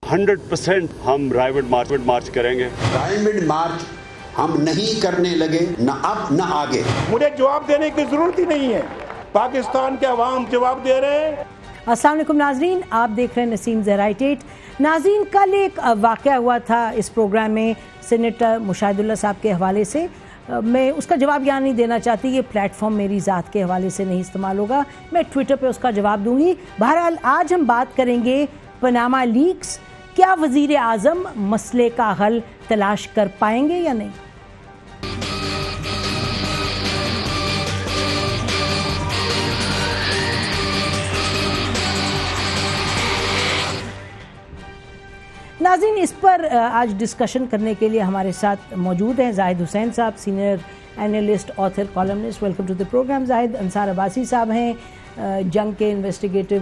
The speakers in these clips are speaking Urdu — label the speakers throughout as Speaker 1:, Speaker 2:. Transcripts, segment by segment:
Speaker 1: 100% ہم ڈائمنڈ مارچ کریں گے.
Speaker 2: ڈائمنڈ مارچ ہم نہیں کرنے لگے، نہ اب نہ آگے.
Speaker 3: مجھے جواب دینے کی ضرورت ہی نہیں ہے، پاکستان کے عوام جواب دے رہے ہیں.
Speaker 4: السلام علیکم ناظرین، آپ دیکھ رہے ہیں نسیم زہرائٹیٹ. ناظرین، کل ایک واقعہ ہوا تھا اس پروگرام میں سینیٹر مشاہد اللہ صاحب کے حوالے سے. میں اس کا جواب یہاں نہیں دینا چاہتی، یہ پلیٹ فارم میری ذات کے حوالے سے نہیں استعمال ہوگا، میں ٹویٹر پہ اس کا جواب دوں گی. بہرحال آج ہم بات کریں گے پاناما لیکس. کیا وزیر اعظم مسئلے کا حل تلاش کر پائیں گے یا نہیں؟ ناظرین، اس پر آج ڈسکشن کرنے کے لیے ہمارے ساتھ موجود ہیں Zahid Hussain Sahab, senior analyst, author, columnist. Welcome to the program Zahid. Ansar Abbasi Sahab ہیں، جنگ کے انویسٹیگیٹو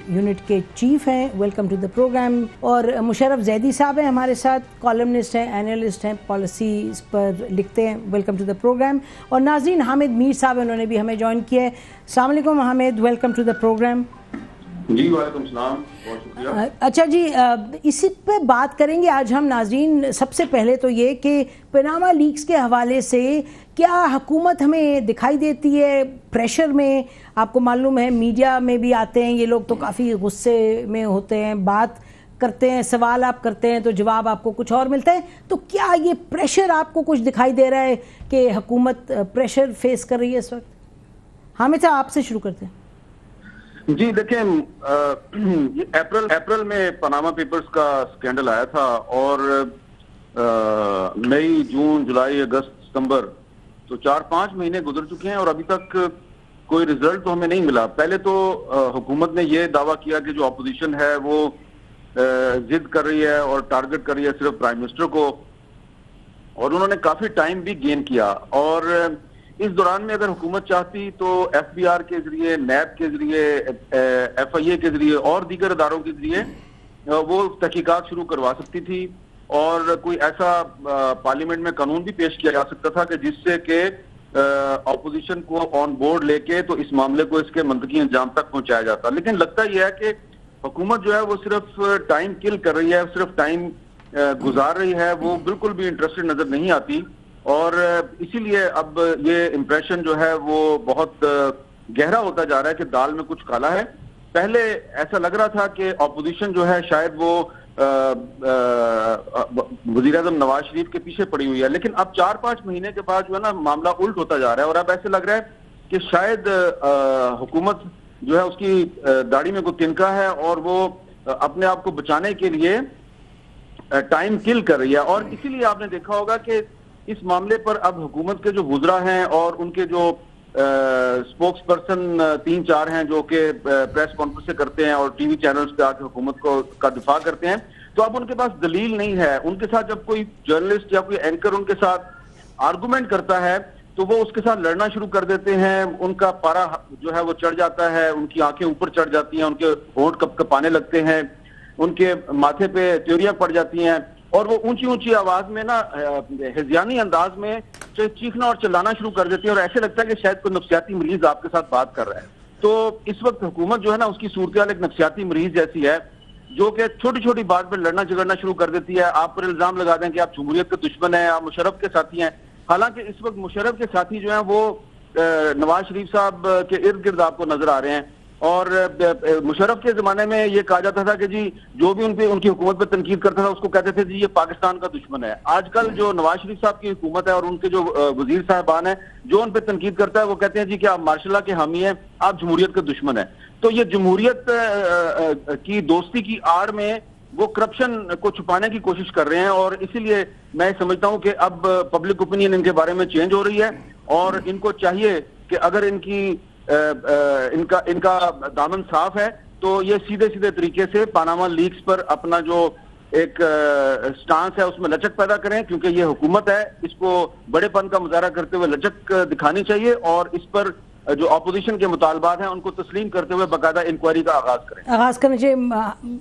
Speaker 4: یونٹ کے چیف ہیں. Welcome to the programme. اور مشرف زیدی صاحب ہیں ہمارے ساتھ، کالمنسٹ ہیں، اینالسٹ ہیں، پالیسیز پر لکھتے ہیں. Welcome to the programme. اور ناظرین، حامد میر صاحب انہوں نے بھی ہمیں جوائن کیا ہے. السلام علیکم Hamid, welcome to the program.
Speaker 5: جی وعلیکم السلام، بہت شکریہ.
Speaker 4: اچھا جی، اسی پہ بات کریں گے آج ہم ناظرین. سب سے پہلے تو یہ کہ پاناما لیکس کے حوالے سے کیا حکومت ہمیں دکھائی دیتی ہے پریشر میں؟ آپ کو معلوم ہے میڈیا میں بھی آتے ہیں یہ لوگ تو کافی غصے میں ہوتے ہیں، بات کرتے ہیں، سوال آپ کرتے ہیں تو جواب آپ کو کچھ اور ملتا ہے. تو کیا یہ پریشر آپ کو کچھ دکھائی دے رہا ہے کہ حکومت پریشر فیس کر رہی ہے اس وقت؟ حامد صاحب آپ سے شروع کرتے ہیں.
Speaker 5: جی دیکھیں، اپریل میں پاناما پیپرز کا سکینڈل آیا تھا اور مئی، جون، جولائی، اگست، ستمبر، تو 4-5 مہینے گزر چکے ہیں اور ابھی تک کوئی رزلٹ تو ہمیں نہیں ملا. پہلے تو حکومت نے یہ دعویٰ کیا کہ جو اپوزیشن ہے وہ ضد کر رہی ہے اور ٹارگٹ کر رہی ہے صرف پرائم منسٹر کو، اور انہوں نے کافی ٹائم بھی گین کیا. اور اس دوران میں اگر حکومت چاہتی تو ایف بی آر کے ذریعے، نیب کے ذریعے، ایف آئی اے کے ذریعے اور دیگر اداروں کے ذریعے وہ تحقیقات شروع کروا سکتی تھی اور کوئی ایسا پارلیمنٹ میں قانون بھی پیش کیا جا سکتا تھا کہ جس سے کہ اپوزیشن کو آن بورڈ لے کے تو اس معاملے کو اس کے منطقی انجام تک پہنچایا جاتا. لیکن لگتا یہ ہے کہ حکومت جو ہے وہ صرف ٹائم کل کر رہی ہے، صرف ٹائم گزار رہی ہے، وہ بالکل بھی انٹرسٹڈ نظر نہیں آتی. اور اسی لیے اب یہ امپریشن جو ہے وہ بہت گہرا ہوتا جا رہا ہے کہ دال میں کچھ کالا ہے. پہلے ایسا لگ رہا تھا کہ اپوزیشن جو ہے شاید وہ وزیر اعظم نواز شریف کے پیچھے پڑی ہوئی ہے، لیکن اب 4-5 مہینے کے بعد جو ہے نا معاملہ الٹ ہوتا جا رہا ہے اور اب ایسے لگ رہا ہے کہ شاید حکومت جو ہے اس کی داڑھی میں کوئی تنکا ہے اور وہ اپنے آپ کو بچانے کے لیے ٹائم کل کر رہی ہے. اور اسی لیے آپ نے دیکھا ہوگا کہ اس معاملے پر اب حکومت کے جو وزراء ہیں اور ان کے جو سپوکس پرسن 3-4 ہیں جو کہ پریس کانفرنس کرتے ہیں اور ٹی وی چینلز پہ آ کے حکومت کا دفاع کرتے ہیں، تو اب ان کے پاس دلیل نہیں ہے. ان کے ساتھ جب کوئی جرنلسٹ یا کوئی اینکر ان کے ساتھ آرگومنٹ کرتا ہے تو وہ اس کے ساتھ لڑنا شروع کر دیتے ہیں. ان کا پارا جو ہے وہ چڑھ جاتا ہے، ان کی آنکھیں اوپر چڑھ جاتی ہیں، ان کے ہونٹ کپ کپانے لگتے ہیں، ان کے ماتھے پہ تیوریاں پڑ جاتی ہیں اور وہ اونچی آواز میں نا ہذیانی انداز میں چیخنا اور چلانا شروع کر دیتی ہیں اور ایسے لگتا ہے کہ شاید کوئی نفسیاتی مریض آپ کے ساتھ بات کر رہا ہے. تو اس وقت حکومت جو ہے نا اس کی صورتحال ایک نفسیاتی مریض جیسی ہے جو کہ چھوٹی بات پہ لڑنا جھگڑنا شروع کر دیتی ہے. آپ پر الزام لگا دیں کہ آپ جمہوریت کے دشمن ہیں، آپ مشرف کے ساتھی ہیں، حالانکہ اس وقت مشرف کے ساتھی جو ہیں وہ نواز شریف صاحب کے ارد گرد آپ کو نظر آ رہے ہیں. اور مشرف کے زمانے میں یہ کہا جاتا تھا کہ جی جو بھی ان کی حکومت پہ تنقید کرتا تھا اس کو کہتے تھے جی یہ پاکستان کا دشمن ہے. آج کل جو نواز شریف صاحب کی حکومت ہے اور ان کے جو وزیر صاحبان ہیں جو ان پہ تنقید کرتا ہے وہ کہتے ہیں جی کہ آپ مارشل لا کے حامی ہیں، آپ جمہوریت کے دشمن ہیں. تو یہ جمہوریت کی دوستی کی آڑ میں وہ کرپشن کو چھپانے کی کوشش کر رہے ہیں اور اسی لیے میں سمجھتا ہوں کہ اب پبلک اوپینین ان کے بارے میں چینج ہو رہی ہے اور ان کو چاہیے کہ اگر ان کا دامن صاف ہے تو یہ سیدھے طریقے سے پاناما لیکس پر اپنا جو ایک سٹانس ہے اس میں لچک پیدا کریں، کیونکہ یہ حکومت ہے، اس کو بڑے پن کا مظاہرہ کرتے ہوئے لچک دکھانی چاہیے اور اس پر جو اپوزیشن کے مطالبات ہیں ان کو تسلیم کرتے ہوئے باقاعدہ انکوائری کا آغاز کرنا چاہیے.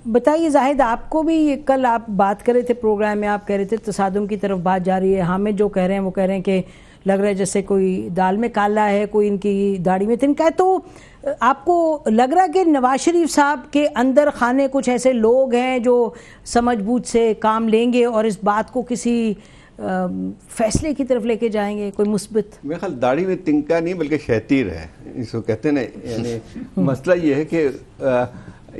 Speaker 4: بتائیے زاہد، آپ کو بھی کل آپ بات کر رہے تھے پروگرام میں، آپ کہہ رہے تھے تصادم کی طرف بات جا رہی ہے. حامد جو کہہ رہے ہیں وہ کہہ رہے ہیں کہ لگ رہا ہے جیسے کوئی دال میں کالا ہے, کوئی ان کی داڑھی میں تنکا ہے. تو آپ کو لگ رہا ہے کہ نواز شریف صاحب کے اندر خانے کچھ ایسے لوگ ہیں جو سمجھ بوجھ سے کام لیں گے اور اس بات کو کسی فیصلے کی طرف لے کے جائیں گے, کوئی مثبت؟
Speaker 6: میرے خیال داڑھی میں تنکا نہیں بلکہ شیطیر ہے, اس کو کہتے ہیں نا. یعنی مسئلہ یہ ہے کہ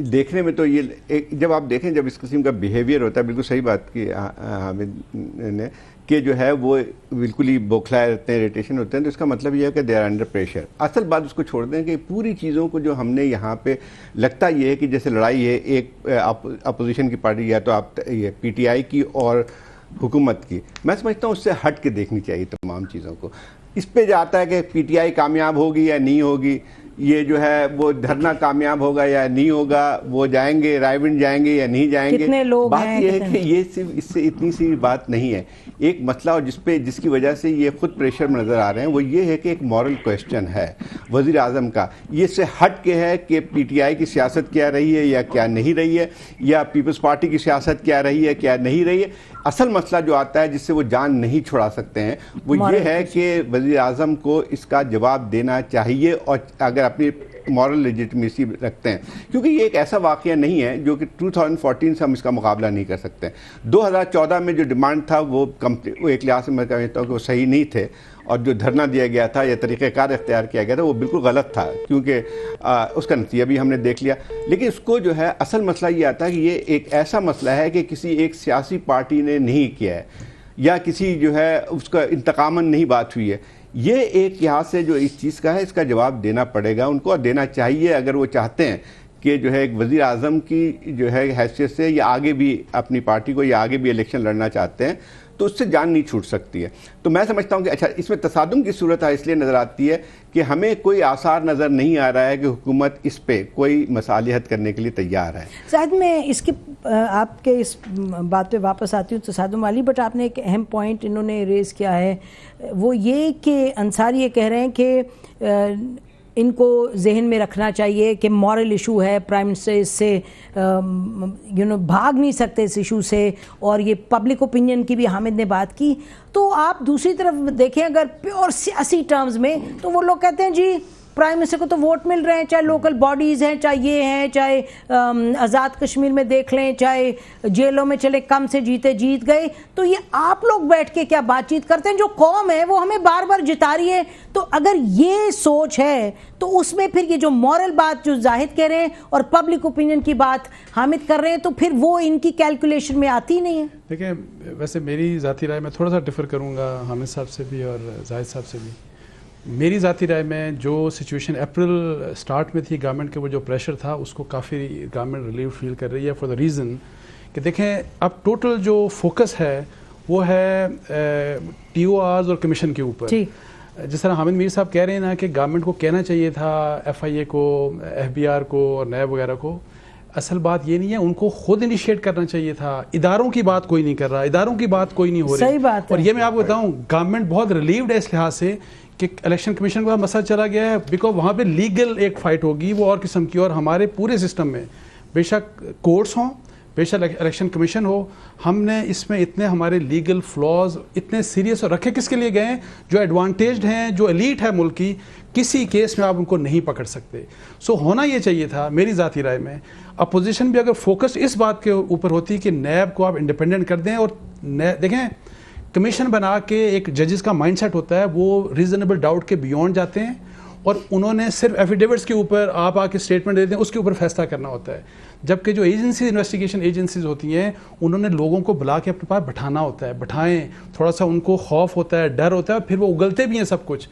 Speaker 6: دیکھنے میں تو یہ جب آپ دیکھیں جب اس قسم کا بیہیویئر ہوتا ہے, بالکل صحیح بات کی حامد نے کہ جو ہے وہ بالکل ہی بوکھلائے رہتے ہیں, اریٹیشن ہوتے ہیں, تو اس کا مطلب یہ ہے کہ دے آر انڈر پریشر. اصل بات اس کو چھوڑ دیں کہ پوری چیزوں کو جو ہم نے یہاں پہ لگتا یہ ہے کہ جیسے لڑائی ہے ایک اپوزیشن کی پارٹی یا تو آپ یہ پی ٹی آئی کی اور حکومت کی, میں سمجھتا ہوں اس سے ہٹ کے دیکھنی چاہیے تمام چیزوں کو. اس پہ جاتا ہے کہ پی ٹی آئی کامیاب ہوگی یا نہیں ہوگی, یہ جو ہے وہ دھرنا کامیاب ہوگا یا نہیں ہوگا, وہ جائیں گے رائے ونڈ جائیں گے یا نہیں جائیں گے. بات یہ ہے کہ یہ صرف اس سے اتنی سی بات نہیں ہے. ایک مسئلہ اور جس کی وجہ سے یہ خود پریشر میں نظر آ رہے ہیں وہ یہ ہے کہ ایک مورل کویسچن ہے وزیر اعظم کا. یہ سے ہٹ کے ہے کہ پی ٹی آئی کی سیاست کیا رہی ہے یا کیا نہیں رہی ہے, یا پیپلز پارٹی کی سیاست کیا رہی ہے کیا نہیں رہی ہے. اصل مسئلہ جو آتا ہے جس سے وہ جان نہیں چھڑا سکتے ہیں وہ یہ ہے کہ وزیر اعظم کو اس کا جواب دینا چاہیے, اور اگر اپنی مورل لیجٹمیسی رکھتے ہیں, کیونکہ یہ ایک ایسا واقعہ نہیں ہے جو کہ 2014 سے ہم اس کا مقابلہ نہیں کر سکتے. 2014 میں جو ڈیمانڈ تھا وہ ایک لحاظ سے میں کہتا ہوں کہ وہ صحیح نہیں تھے, اور جو دھرنا دیا گیا تھا یا طریقہ کار اختیار کیا گیا تھا وہ بالکل غلط تھا, کیونکہ اس کا نتیجہ بھی ہم نے دیکھ لیا. لیکن اس کو جو ہے اصل مسئلہ یہ آتا ہے کہ یہ ایک ایسا مسئلہ ہے کہ کسی ایک سیاسی پارٹی نے نہیں کیا ہے, یا کسی جو ہے اس کا انتقاماً نہیں بات ہوئی ہے. یہ ایک لحاظ سے جو اس چیز کا ہے اس کا جواب دینا پڑے گا ان کو, اور دینا چاہیے اگر وہ چاہتے ہیں کہ جو ہے ایک وزیر اعظم کی جو ہے حیثیت سے یا آگے بھی اپنی پارٹی کو یا آگے بھی الیکشن لڑنا چاہتے ہیں تو اس سے جان نہیں چھوٹ سکتی ہے. تو میں سمجھتا ہوں کہ اچھا اس میں تصادم کی صورت اس لیے نظر آتی ہے کہ ہمیں کوئی آثار نظر نہیں آ رہا ہے کہ حکومت اس پہ کوئی مصالحت کرنے کے لیے تیار ہے.
Speaker 4: شاید میں اس کی آپ کے اس بات پہ واپس آتی ہوں تصادم والی, بٹ آپ نے ایک اہم پوائنٹ انہوں نے ریز کیا ہے, وہ یہ کہ انصار یہ کہہ رہے ہیں کہ ان کو ذہن میں رکھنا چاہیے کہ مورل ایشو ہے, پرائم منسٹر اس سے بھاگ نہیں سکتے اس ایشو سے, اور یہ پبلک اوپینین کی بھی حامد نے بات کی. تو آپ دوسری طرف دیکھیں اگر پیور سیاسی ٹرمز میں تو وہ لوگ کہتے ہیں جی پرائم منسٹر کو تو ووٹ مل رہے ہیں, چاہے لوکل باڈیز ہیں, چاہے یہ ہیں, چاہے آزاد کشمیر میں دیکھ لیں, چاہے جیلوں میں چلے کم سے جیتے جیت گئے. تو یہ آپ لوگ بیٹھ کے کیا بات چیت کرتے ہیں, جو قوم ہے وہ ہمیں بار بار جتا رہی ہے. تو اگر یہ سوچ ہے تو اس میں پھر یہ جو مورل بات جو زاہد کہہ رہے ہیں اور پبلک اوپینین کی بات حامد کر رہے ہیں تو پھر وہ ان کی کیلکولیشن میں آتی نہیں ہے.
Speaker 7: دیکھیں ویسے میری ذاتی رائے میں تھوڑا سا ڈفر کروں گا حامد صاحب سے بھی اور زاہد صاحب سے بھی. میری ذاتی رائے میں جو سچویشن اپریل سٹارٹ میں تھی گورنمنٹ کے وہ جو پریشر تھا اس کو کافی گورنمنٹ ریلیو فیل کر رہی ہے, فار دا ریزن کہ دیکھیں اب ٹوٹل جو فوکس ہے وہ ہے ٹی او آرز اور کمیشن کے اوپر. جس طرح حامد میر صاحب کہہ رہے ہیں نا کہ گورنمنٹ کو کہنا چاہیے تھا ایف آئی اے کو, ایف بی آر کو اور نیب وغیرہ کو, اصل بات یہ نہیں ہے, ان کو خود انیشیٹ کرنا چاہیے تھا. اداروں کی بات کوئی نہیں کر رہا, اداروں کی بات کوئی نہیں ہو رہی.
Speaker 4: صحیح بات ہے.
Speaker 7: اور یہ میں آپ کو بتاؤں گورنمنٹ بہت ریلیوڈ ہے اس لحاظ سے کہ الیکشن کمیشن کا مسئلہ چلا گیا ہے, بیکاز وہاں پہ لیگل ایک فائٹ ہوگی وہ اور قسم کی, اور ہمارے پورے سسٹم میں بے شک کورٹس ہوں, بے شک الیکشن کمیشن ہو, ہم نے اس میں اتنے ہمارے لیگل فلاز اتنے سیریس اور رکھے کس کے لیے گئے ہیں, جو ایڈوانٹیجڈ ہیں, جو ایلیٹ ہے ملک کی, کسی کیس میں آپ ان کو نہیں پکڑ سکتے. سو ہونا یہ چاہیے تھا میری ذاتی رائے میں, اپوزیشن بھی اگر فوکس اس بات کے اوپر ہوتی کہ نیب کو آپ انڈیپینڈنٹ کر دیں, اور دیکھیں کمیشن بنا کے ایک ججز کا مائنڈ سیٹ ہوتا ہے وہ ریزنیبل ڈاؤٹ کے بیونڈ جاتے ہیں, اور انہوں نے صرف ایفیڈیوٹس کے اوپر آپ آ کے اسٹیٹمنٹ دیتے ہیں اس کے اوپر فیصلہ کرنا ہوتا ہے. جبکہ جو ایجنسیز انویسٹیگیشن ایجنسیز ہوتی ہیں انہوں نے لوگوں کو بلا کے اپنے پاس بٹھانا ہوتا ہے, بٹھائیں, تھوڑا سا ان کو خوف ہوتا ہے, ڈر ہوتا ہے, پھر وہ اگلتے بھی ہیں سب کچھ.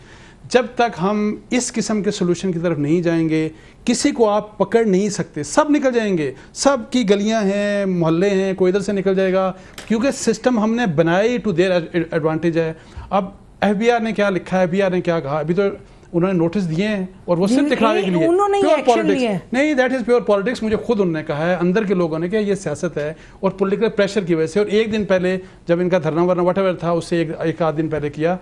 Speaker 7: جب تک ہم اس قسم کے سولوشن کی طرف نہیں جائیں گے کسی کو آپ پکڑ نہیں سکتے, سب نکل جائیں گے, سب کی گلیاں ہیں, محلے ہیں, کوئی ادھر سے نکل جائے گا, کیونکہ سسٹم ہم نے بنایا ٹو دیر ایڈوانٹیج ہے. اب ایف بی آر نے کیا لکھا ہے, ایف بی آر نے کیا کہا, ابھی تو انہوں نے نوٹس دیے ہیں اور وہ صرف دکھانے کے لیے, پیور پالیٹکس نہیں, دیٹ از پیور پالیٹکس. مجھے خود انہوں نے کہا ہے اندر کے لوگوں نے کہ یہ سیاست ہے اور پولیٹیکل پریشر کی وجہ سے, اور ایک دن پہلے جب ان کا دھرنا ورنا واٹ ایور تھا اس سے ایک آدھ دن پہلے کیا,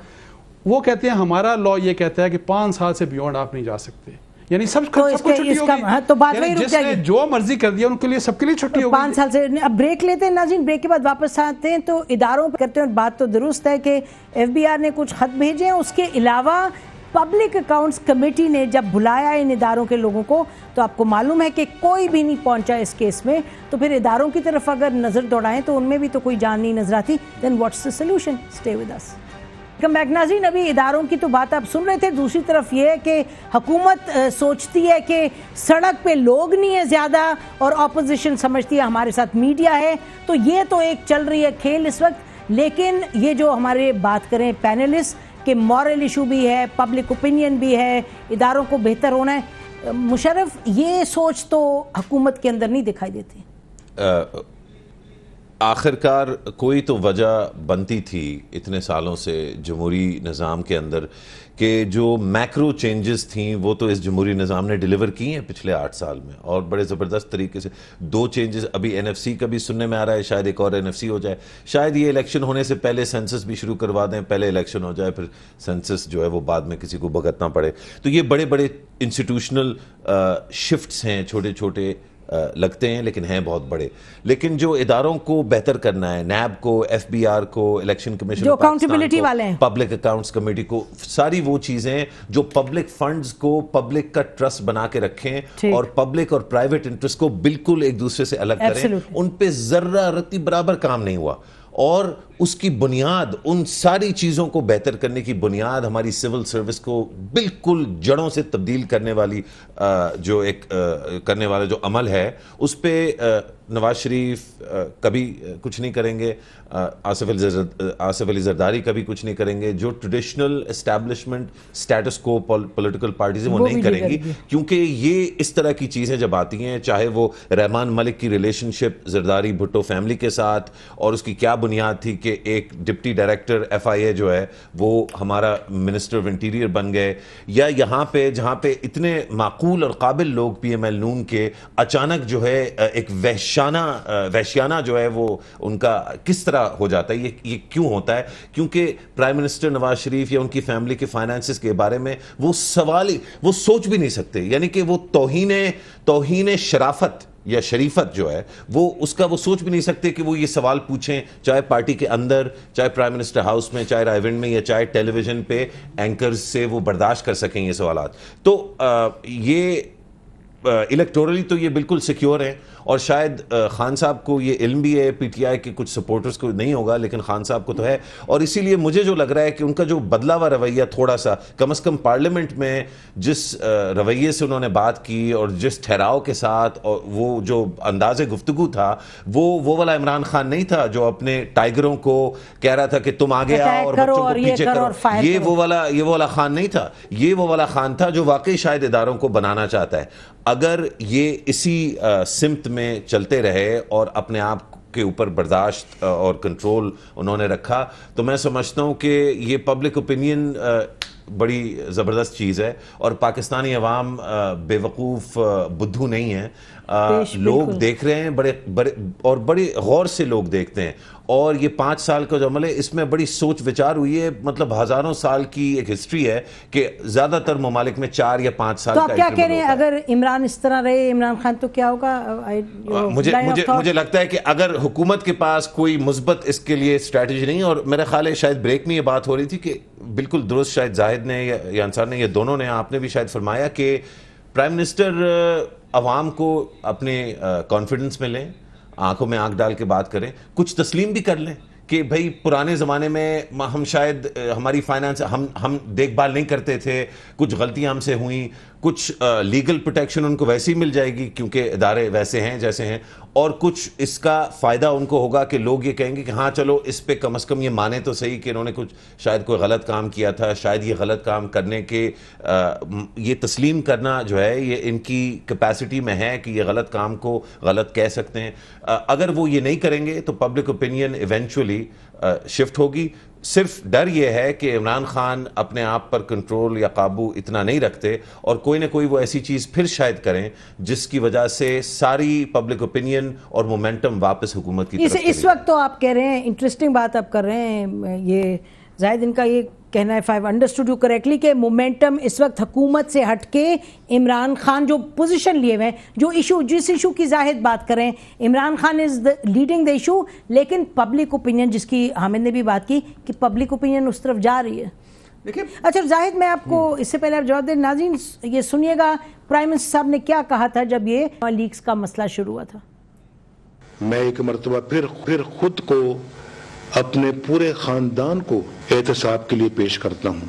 Speaker 7: وہ کہتے ہیں ہمارا لا یہ کہتا ہے کہ 5 سال سے بیونڈ آپ نہیں جا سکتے. یعنی سب کو چھٹی ہوگی,
Speaker 4: تو بات وہی رک
Speaker 7: جس
Speaker 4: جائے
Speaker 7: نے
Speaker 4: گی.
Speaker 7: جو مرضی کر دیا ان کے لیے سب کے لیے چھٹی ہوگی.
Speaker 4: 5 سال سے. اب بریک لیتے ہیں ناظرین, بریک کے بعد واپس آتے ہیں. تو اداروں پہ کرتے ہیں, بات تو درست ہے کہ ایف بی آر نے کچھ خط بھیجے ہیں, اس کے علاوہ پبلک اکاؤنٹس کمیٹی نے جب بلایا ان اداروں کے لوگوں کو تو آپ کو معلوم ہے کہ کوئی بھی نہیں پہنچا اس کیس میں. تو پھر اداروں کی طرف اگر نظر دوڑائیں تو ان میں بھی تو کوئی جان نہیں نظر آتی. Then what's the solution? Stay with us. Come back ناظرین, ابھی اداروں کی تو بات آپ سن رہے تھے. دوسری طرف یہ ہے کہ حکومت سوچتی ہے کہ سڑک پہ لوگ نہیں ہے زیادہ اور اپوزیشن سمجھتی ہے ہمارے ساتھ میڈیا ہے. تو یہ تو ایک چل رہی ہے کھیل اس وقت. لیکن یہ جو ہمارے بات کریں پینلسٹ کہ مورل ایشو بھی ہے, پبلک اوپینین بھی ہے, اداروں کو بہتر ہونا ہے, مشرف یہ سوچ تو حکومت کے اندر نہیں دکھائی دیتی.
Speaker 8: آخرکار کوئی تو وجہ بنتی تھی اتنے سالوں سے جمہوری نظام کے اندر کہ جو میکرو چینجز تھیں وہ تو اس جمہوری نظام نے ڈیلیور کی ہیں پچھلے 8 سال میں, اور بڑے زبردست طریقے سے. 2 چینجز ابھی این ایف سی کا بھی سننے میں آ رہا ہے, شاید ایک اور این ایف سی ہو جائے, شاید یہ الیکشن ہونے سے پہلے سینسس بھی شروع کروا دیں, پہلے الیکشن ہو جائے پھر سینسس جو ہے وہ بعد میں کسی کو بھگتنا پڑے. تو یہ بڑے بڑے انسٹیٹیوشنل شفٹس ہیں, چھوٹے چھوٹے لگتے ہیں لیکن ہیں بہت بڑے. لیکن جو اداروں کو بہتر کرنا ہے, نیب کو, ایف بی آر کو, الیکشن کمیشن,
Speaker 4: جو اکاؤنٹیبلٹی والے ہیں,
Speaker 8: پبلک اکاؤنٹس کمیٹی کو, ساری وہ چیزیں جو پبلک فنڈز کو پبلک کا ٹرسٹ بنا کے رکھیں اور پبلک اور پرائیویٹ انٹرسٹ کو بالکل ایک دوسرے سے الگ کریں, ان پہ ذرہ رتی برابر کام نہیں ہوا. اور اس کی بنیاد, ان ساری چیزوں کو بہتر کرنے کی بنیاد ہماری سول سروس کو بالکل جڑوں سے تبدیل کرنے والی جو ایک کرنے والا جو عمل ہے, اس پہ نواز شریف کبھی کچھ نہیں کریں گے, آصف علی زرداری کبھی کچھ نہیں کریں گے. جو ٹریڈیشنل اسٹیبلشمنٹ اسٹیٹس کو پولیٹیکل پارٹیز وہ نہیں کریں گی, کیونکہ یہ اس طرح کی چیزیں جب آتی ہیں, چاہے وہ رحمان ملک کی ریلیشن شپ زرداری بھٹو فیملی کے ساتھ اور اس کی کیا بنیاد تھی کہ ایک ڈپٹی ڈائریکٹر ایف آئی اے جو ہے وہ ہمارا منسٹر آف انٹیریئر بن گئے, یا یہاں پہ جہاں پہ اتنے معقول اور قابل لوگ پی ایم ایل نون کے اچانک جو ہے ایک وحشیانہ جو ہے وہ ان کا کس طرح ہو جاتا ہے. یہ کیوں ہوتا ہے؟ کیونکہ پرائم منسٹر نواز شریف یا ان کی فیملی کے فائنانسز کے بارے میں وہ سوال وہ سوچ بھی نہیں سکتے. یعنی کہ وہ توہین شرافت یا شریفت جو ہے وہ اس کا وہ سوچ بھی نہیں سکتے کہ وہ یہ سوال پوچھیں, چاہے پارٹی کے اندر, چاہے پرائم منسٹر ہاؤس میں, چاہے رائے ونڈ میں, یا چاہے ٹیلی ویژن پہ اینکرز سے وہ برداشت کر سکیں یہ سوالات. تو یہ الیکٹورلی تو یہ بالکل سیکیور ہیں, اور شاید خان صاحب کو یہ علم بھی ہے, پی ٹی آئی کے کچھ سپورٹرز کو نہیں ہوگا لیکن خان صاحب کو تو ہے. اور اسی لیے مجھے جو لگ رہا ہے کہ ان کا جو بدلا ہوا رویہ تھوڑا سا, کم از کم پارلیمنٹ میں جس رویے سے انہوں نے بات کی اور جس ٹھہراؤ کے ساتھ, اور وہ جو انداز گفتگو تھا وہ والا عمران خان نہیں تھا جو اپنے ٹائیگروں کو کہہ رہا تھا کہ تم آگے آؤ اور بچوں کو پیچھے کرو. یہ وہ والا خان نہیں تھا, یہ وہ والا خان تھا جو واقعی شاید اداروں کو بنانا چاہتا ہے. اگر یہ اسی سمت میں چلتے رہے اور اپنے آپ کے اوپر برداشت اور کنٹرول انہوں نے رکھا, تو میں سمجھتا ہوں کہ یہ پبلک اوپینین بڑی زبردست چیز ہے. اور پاکستانی عوام بے وقوف بدھو نہیں ہے, لوگ دیکھ رہے ہیں, بڑے غور سے لوگ دیکھتے ہیں. اور یہ 5 سال کا جو عمل ہے اس میں بڑی سوچ وچار ہوئی ہے, مطلب ہزاروں سال کی ایک ہسٹری ہے کہ زیادہ تر ممالک میں 4 یا 5 سال کا.
Speaker 4: تو آپ کیا کہہ رہے ہیں, اگر عمران اس طرح رہے, عمران خان, تو کیا ہوگا؟
Speaker 8: مجھے لگتا ہے کہ اگر حکومت کے پاس کوئی مثبت اس کے لیے اسٹریٹجی نہیں, اور میرا خیال ہے شاید بریک میں یہ بات ہو رہی تھی کہ بالکل درست شاید زاہد نے یا انصار نے یا دونوں نے, آپ نے بھی شاید فرمایا کہ پرائم منسٹر عوام کو اپنے کانفیڈنس میں لیں, آنکھوں میں آنکھ ڈال کے بات کریں, کچھ تسلیم بھی کر لیں کہ بھئی پرانے زمانے میں ہم شاید ہماری فائنانس ہم دیکھ بھال نہیں کرتے تھے, کچھ غلطیاں ہم سے ہوئیں, کچھ لیگل پروٹیکشن ان کو ویسے ہی مل جائے گی کیونکہ ادارے ویسے ہیں جیسے ہیں, اور کچھ اس کا فائدہ ان کو ہوگا کہ لوگ یہ کہیں گے کہ ہاں چلو اس پہ کم از کم یہ مانے تو صحیح کہ انہوں نے کچھ شاید کوئی غلط کام کیا تھا, شاید یہ غلط کام کرنے کے یہ تسلیم کرنا جو ہے یہ ان کی کیپیسٹی میں ہے کہ یہ غلط کام کو غلط کہہ سکتے ہیں. اگر وہ یہ نہیں کریں گے تو پبلک اوپینین ایونچولی شفٹ ہوگی. صرف ڈر یہ ہے کہ عمران خان اپنے آپ پر کنٹرول یا قابو اتنا نہیں رکھتے اور کوئی نہ کوئی وہ ایسی چیز پھر شاید کریں جس کی وجہ سے ساری پبلک اوپینین اور مومنٹم واپس حکومت کی طرف.
Speaker 4: اس وقت تو آپ کہہ رہے ہیں, انٹرسٹنگ بات آپ کر رہے ہیں, یہ زاہد ان کا یہ کہنا ہے, if I've understood you correctly, کہ مومنٹم اس وقت حکومت سے ہٹ کے عمران خان جو پوزیشن لیے ہوئے ہیں, جو ایشو, جس ایشو کی زاہد بات کریں, Imran Khan is leading the issue, لیکن پبلک اوپینین, جس کی حامد نے بھی بات کی کہ پبلک اوپینین اس طرف جا رہی ہے. اچھا زاہد, میں آپ کو اس سے پہلے جواب دیں, ناظرین یہ سنیے گا پرائم منسٹر صاحب نے کیا کہا تھا جب یہ لیکس کا مسئلہ شروع ہوا تھا.
Speaker 9: میں ایک مرتبہ پھر خود کو اپنے پورے خاندان کو احتساب کے لیے پیش کرتا ہوں.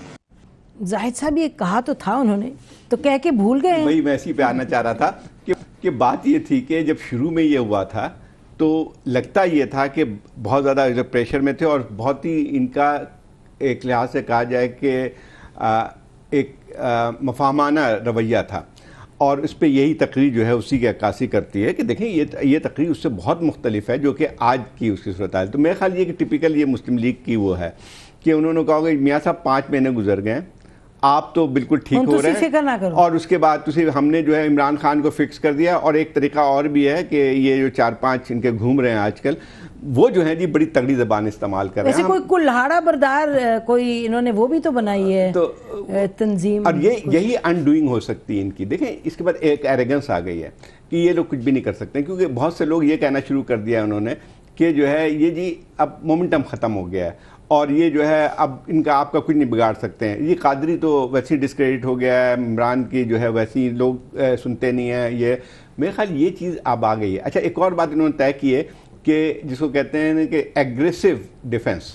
Speaker 4: زاہد صاحب یہ کہا تو تھا انہوں نے, تو کہہ کے بھول گئے.
Speaker 6: وہی میں اسی پہ آنا چاہ رہا تھا کہ بات یہ تھی کہ جب شروع میں یہ ہوا تھا تو لگتا یہ تھا کہ بہت زیادہ پریشر میں تھے, اور بہت ہی ان کا ایک لحاظ سے کہا جائے کہ ایک مفاہمانہ رویہ تھا, اور اس پہ یہی تقریر جو ہے اسی کی عکاسی کرتی ہے کہ دیکھیں یہ تقریر اس سے بہت مختلف ہے جو کہ آج کی اس کی صورتحال. تو میرا خیال یہ کہ ٹپیکل یہ مسلم لیگ کی وہ ہے کہ انہوں نے کہا کہ میاں صاحب 5 مہینے گزر گئے, آپ تو بالکل ٹھیک ہو رہے ہیں, اور اس کے بعد ہم نے جو ہے عمران خان کو فکس کر دیا. اور ایک طریقہ اور بھی ہے کہ یہ جو 4-5 ان کے گھوم رہے ہیں آج کل, وہ جو ہے جی بڑی تگڑی زبان استعمال کر رہے ہیں.
Speaker 4: ویسے کوئی کلہاڑا بردار کوئی انہوں نے وہ بھی تو بنائی ہے تنظیم,
Speaker 6: اور یہی انڈوئنگ ہو سکتی ہے ان کی. دیکھیں اس کے بعد ایک ایروگنس آ گئی ہے کہ یہ لوگ کچھ بھی نہیں کر سکتے, کیونکہ بہت سے لوگ یہ کہنا شروع کر دیا انہوں نے کہ جو ہے یہ جی اب مومنٹم ختم ہو گیا ہے, اور یہ جو ہے اب ان کا آپ کا کچھ نہیں بگاڑ سکتے ہیں. یہ قادری تو ویسے ڈسکریڈٹ ہو گیا ہے, عمران کی جو ہے ویسی لوگ سنتے نہیں ہیں. یہ میرے خیال یہ چیز اب آ گئی ہے. اچھا ایک اور بات انہوں نے طے کی ہے کہ جس کو کہتے ہیں کہ ایگریسو ڈیفنس,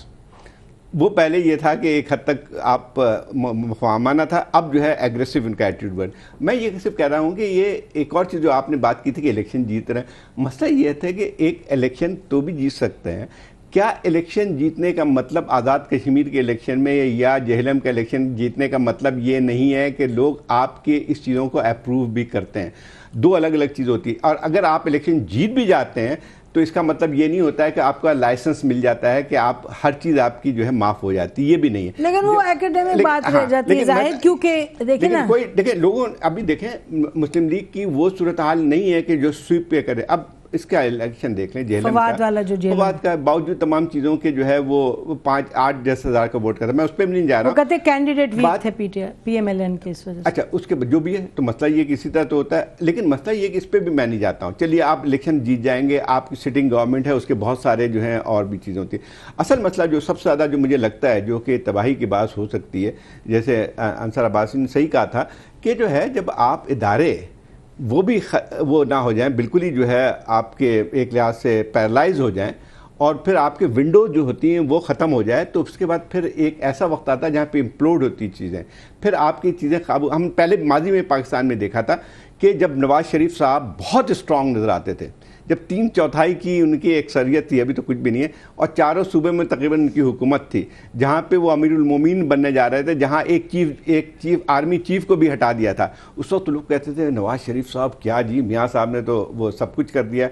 Speaker 6: وہ پہلے یہ تھا کہ ایک حد تک آپ مفاہمانہ تھا, اب جو ہے ایگریسو ان کا ایٹیٹیوڈ بن. میں یہ صرف کہہ رہا ہوں کہ یہ ایک اور چیز جو آپ نے بات کی تھی کہ الیکشن جیت رہے ہیں, مسئلہ یہ تھا کہ ایک الیکشن تو بھی جیت سکتے ہیں. کیا الیکشن جیتنے کا مطلب آزاد کشمیر کے الیکشن میں یا جہلم کا الیکشن جیتنے کا مطلب یہ نہیں ہے کہ لوگ آپ کے اس چیزوں کو اپروو بھی کرتے ہیں؟ 2 الگ الگ چیز ہوتی ہے. اور اگر آپ الیکشن جیت بھی جاتے ہیں تو اس کا مطلب یہ نہیں ہوتا ہے کہ آپ کا لائسنس مل جاتا ہے کہ آپ ہر چیز آپ کی جو ہے معاف ہو جاتی ہے, یہ بھی نہیں ہے.
Speaker 4: لیکن وہ ایکیڈیمک بات رہ جاتی ہے ظاہر, کیونکہ دیکھیں نا
Speaker 6: دیکھیں لوگوں ابھی دیکھیں مسلم لیگ کی وہ صورتحال نہیں ہے کہ جو سویپ پہ کرے. اب اس کا الیکشن دیکھ لیں جہلم کا, فواد کا باوجود تمام چیزوں کے جو ہے وہ 5-8-10 ہزار کا ووٹ کرتا ہے. میں اس پہ بھی نہیں جا رہا ہوں,
Speaker 4: وہ کہتے کینڈیڈیٹ ویک تھے پی ایم ایل این کی اس وجہ سے.
Speaker 6: اچھا اس کے جو بھی ہے تو مسئلہ یہ کہ اسی طرح تو ہوتا ہے, لیکن مسئلہ یہ کہ اس پہ بھی میں نہیں جاتا ہوں. چلیے آپ الیکشن جیت جائیں گے, آپ کی سٹنگ گورنمنٹ ہے, اس کے بہت سارے جو ہیں اور بھی چیزیں ہوتی ہیں. اصل مسئلہ جو سب سے زیادہ جو مجھے لگتا ہے جو کہ تباہی کی باعث ہو سکتی ہے, جیسے انصار عباسی نے صحیح کہا تھا کہ جو ہے جب آپ ادارے وہ بھی وہ نہ ہو جائیں, بالکل ہی جو ہے آپ کے ایک لحاظ سے پیرالائز ہو جائیں, اور پھر آپ کے ونڈو جو ہوتی ہیں وہ ختم ہو جائے, تو اس کے بعد پھر ایک ایسا وقت آتا ہے جہاں پہ امپلوڈ ہوتی چیزیں, پھر آپ کی چیزیں قابو. ہم پہلے ماضی میں پاکستان میں دیکھا تھا کہ جب نواز شریف صاحب بہت اسٹرانگ نظر آتے تھے, جب 3/4 کی ان کی اکثریت تھی, ابھی تو کچھ بھی نہیں ہے, اور چاروں صوبے میں تقریباً ان کی حکومت تھی, جہاں پہ وہ امیر المومنین بننے جا رہے تھے, جہاں ایک چیف آرمی چیف کو بھی ہٹا دیا تھا. اس وقت لوگ کہتے تھے نواز شریف صاحب کیا جی, میاں صاحب نے تو وہ سب کچھ کر دیا.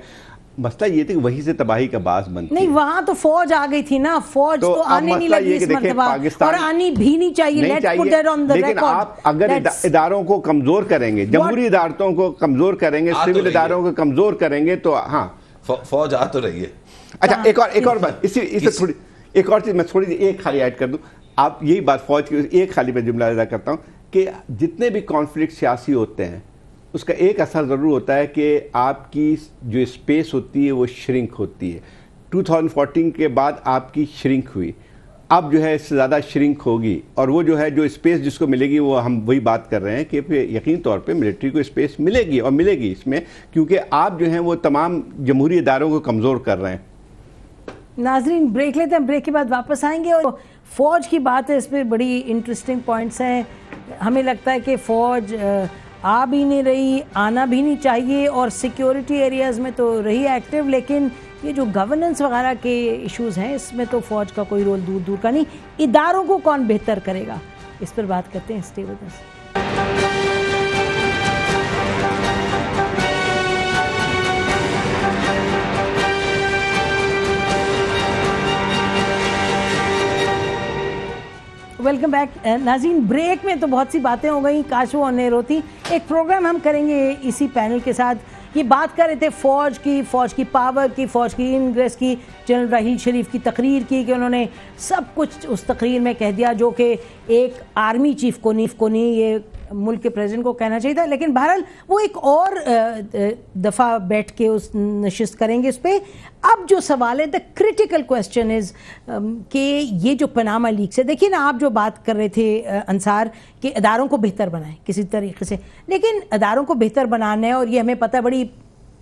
Speaker 6: مسئلہ یہ تھا کہ وہی سے تباہی کا باعث بنتی
Speaker 4: نہیں, وہاں تو فوج آ گئی تھی نا, فوج تو آنے نہیں لگی اس مرتبہ, اور آنی بھی نہیں چاہیے.
Speaker 6: لیکن آپ اگر اداروں کو کمزور کریں گے, جمہوری اداروں کو کمزور کریں گے, سول اداروں کو کمزور کریں گے, تو ہاں
Speaker 8: فوج آ تو رہی ہے.
Speaker 6: اچھا ایک اور بات, اس سے تھوڑی ایک اور چیز میں تھوڑی ایک خالی ایڈ کر دوں. آپ یہی بات فوج کی ایک خالی میں جملہ ادا کرتا ہوں کہ جتنے بھی کانفلکٹ سیاسی ہوتے ہیں اس کا ایک اثر ضرور ہوتا ہے کہ آپ کی جو اسپیس ہوتی ہے وہ شرنک ہوتی ہے. 2014 کے بعد آپ کی شرنک ہوئی, اب جو ہے اس سے زیادہ شرنک ہوگی, اور وہ جو ہے جو اسپیس جس کو ملے گی وہ ہم وہی بات کر رہے ہیں کہ یقین طور پہ ملٹری کو اسپیس ملے گی, اور ملے گی اس میں, کیونکہ آپ جو ہیں وہ تمام جمہوری اداروں کو کمزور کر رہے ہیں.
Speaker 4: ناظرین بریک لیتے ہیں, بریک کے بعد واپس آئیں گے. اور فوج کی بات ہے, اس پہ بڑی انٹرسٹنگ پوائنٹس ہیں. ہمیں لگتا ہے کہ فوج آ بھی نہیں رہی, آنا بھی نہیں چاہیے, اور سیکیورٹی ایریاز میں تو رہی ایکٹیو, لیکن یہ جو گورننس وغیرہ کے ایشوز ہیں اس میں تو فوج کا کوئی رول دور دور کا نہیں. اداروں کو کون بہتر کرے گا, اس پر بات کرتے ہیں. Stay with us. Welcome back. ناظرین بریک میں تو بہت سی باتیں ہو گئیں, کاش وہ آن ایئر ہوتی. ایک پروگرام ہم کریں گے اسی پینل کے ساتھ یہ بات کر رہے تھے فوج کی پاور کی، فوج کی انگریس کی، جنرل راحیل شریف کی تقریر کی کہ انہوں نے سب کچھ اس تقریر میں کہہ دیا جو کہ ایک آرمی چیف کو نہیں یہ ملک کے پریزیڈنٹ کو کہنا چاہیے تھا. لیکن بہرحال وہ ایک اور دفعہ بیٹھ کے اس نشست کریں گے اس پہ. اب جو سوال ہے دا کریٹیکل کویسچن از کہ یہ جو پاناما لیکس ہے، دیکھیے نا آپ جو بات کر رہے تھے انصار کہ اداروں کو بہتر بنائیں کسی طریقے سے، لیکن اداروں کو بہتر بنانا ہے اور یہ ہمیں پتہ بڑی